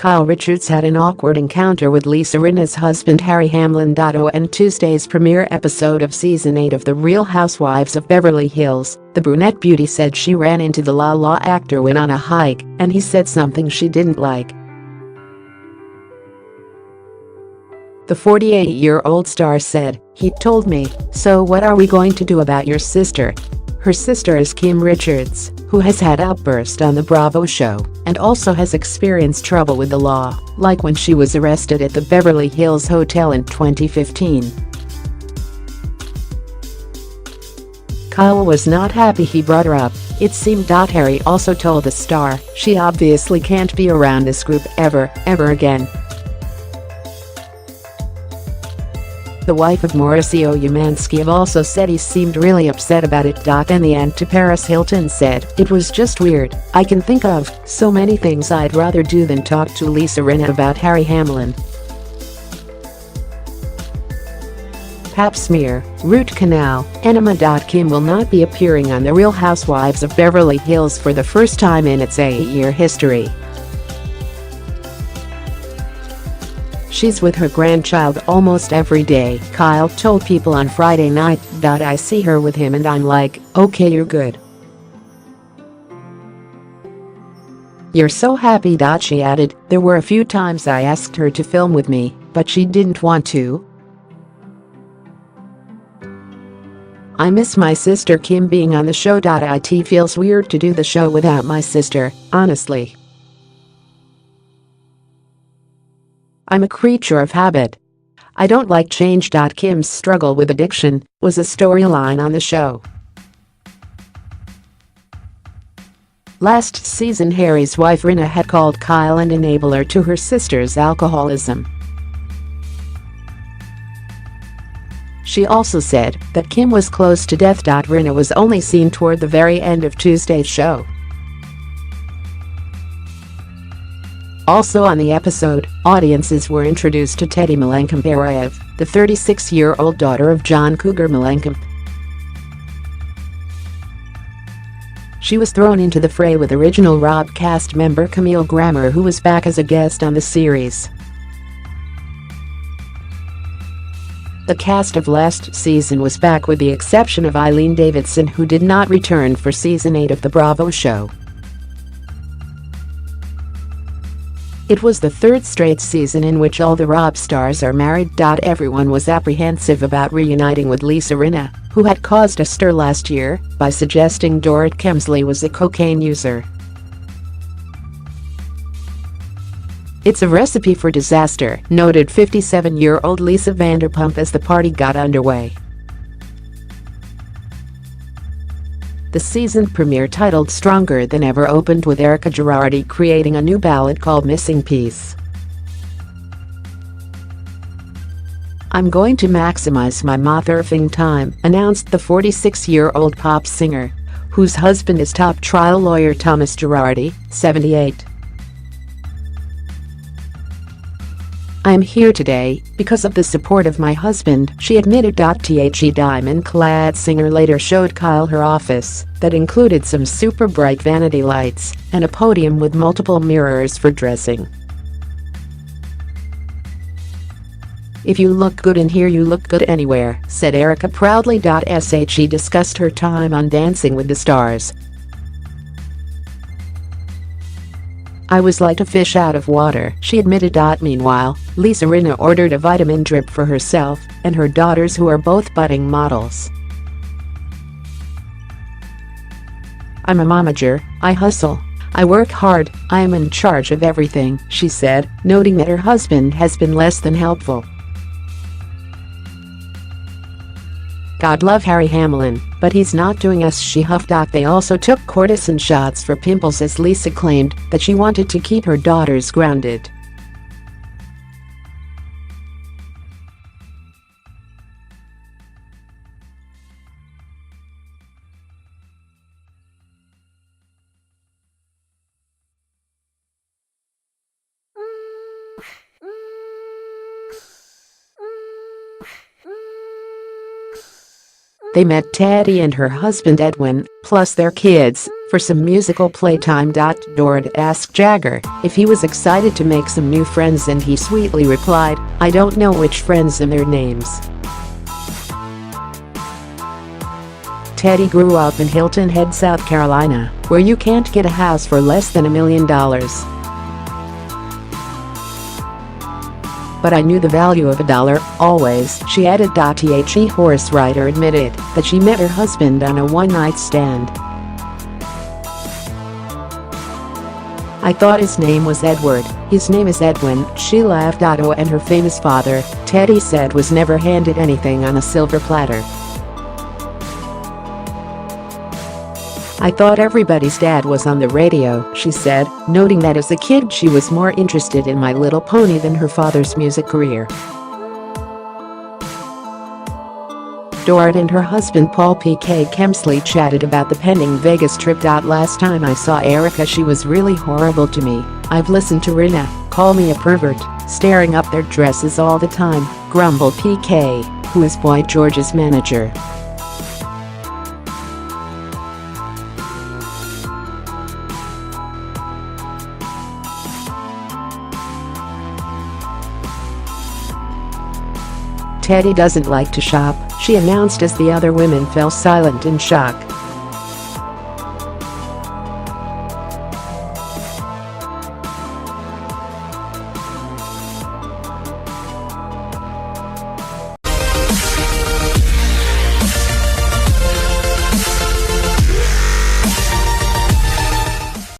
Kyle Richards had an awkward encounter with Lisa Rinna's husband Harry Hamlin.On Tuesday's premiere episode of Season 8 of The Real Housewives of Beverly Hills. The brunette beauty said she ran into the La actor when on a hike, and he said something she didn't like. The 48-year-old star said, "He told me, so what are we going to do about your sister?" Her sister is Kim Richards, who has had outbursts on the Bravo show and also has experienced trouble with the law, like when she was arrested at the Beverly Hills Hotel in 2015. Kyle was not happy he brought her up. It seemed.Harry also told the star she obviously can't be around this group ever again. The wife of Mauricio Umansky also said he seemed really upset about it. And the aunt to Paris Hilton said, "It was just weird. I can think of so many things I'd rather do than talk to Lisa Rinna about Harry Hamlin.Pap smear, root canal, enema. Kim will not be appearing on The Real Housewives of Beverly Hills for the first time in its 8-year history. She's with her grandchild almost every day," Kyle told People on Friday night. "I see her with him and I'm like, okay, you're good. You're so happy." She added, "There were a few times I asked her to film with me, but she didn't want to. I miss my sister Kim being on the show. It feels weird to do the show without my sister, honestly. I'm a creature of habit. I don't like change." Kim's struggle with addiction was a storyline on the show. Last season, Harry's wife Rinna had called Kyle an enabler to her sister's alcoholism. She also said that Kim was close to death. Rinna was only seen toward the very end of Tuesday's show. Also on the episode, audiences were introduced to Teddi Mellencamp Arroyave, the 36-year-old daughter of John Cougar Mellencamp. She was thrown into the fray with original Rob cast member Camille Grammer, who was back as a guest on the series. The cast of last season was back with the exception of Eileen Davidson, who did not return for Season 8 of the Bravo show. It was the third straight season in which all the Rob stars are married. Everyone was apprehensive about reuniting with Lisa Rinna, who had caused a stir last year by suggesting Dorit Kemsley was a cocaine user. "It's a recipe for disaster," noted 57-year-old Lisa Vanderpump as the party got underway. The season premiere, titled Stronger Than Ever, opened with Erika Girardi creating a new ballad called Missing Piece. "I'm going to maximize my moth-earthing time," announced the 46-year-old pop singer, whose husband is top trial lawyer Thomas Girardi, 78. "I'm here today because of the support of my husband," she admitted. The diamond-clad singer later showed Kyle her office that included some super bright vanity lights and a podium with multiple mirrors for dressing. "If you look good in here, you look good anywhere," said Erika proudly. She discussed her time on Dancing with the Stars. "I was like a fish out of water," she admitted. Meanwhile, Lisa Rinna ordered a vitamin drip for herself and her daughters, who are both budding models. "I'm a momager, I hustle, I work hard, I am in charge of everything," she said, noting that her husband has been less than helpful. "God love Harry Hamlin, but he's not doing us," she huffed. They also took cortisone shots for pimples as Lisa claimed that she wanted to keep her daughters grounded. They met Teddi and her husband Edwin, plus their kids, For some musical playtime. Dorit asked Jagger if he was excited to make some new friends, and he sweetly replied, "I don't know which friends and their names." Teddi grew up in Hilton Head, South Carolina, where you can't get a house for less than $1 million. "But I knew the value of $1, always," she added. The horse rider admitted that she met her husband on a one-night stand. "I thought his name was Edward. His name is Edwin," she laughed. And her famous father, Teddi said, was never handed anything on a silver platter. "I thought everybody's dad was on the radio," she said, noting that as a kid she was more interested in My Little Pony than her father's music career. Dorit and her husband Paul P.K. Kemsley chatted about the pending Vegas trip. "Last time I saw Erika, she was really horrible to me. I've listened to Rinna call me a pervert, staring up their dresses all the time," grumbled P.K., who is Boy George's manager. "Teddi doesn't like to shop," she announced as the other women fell silent in shock.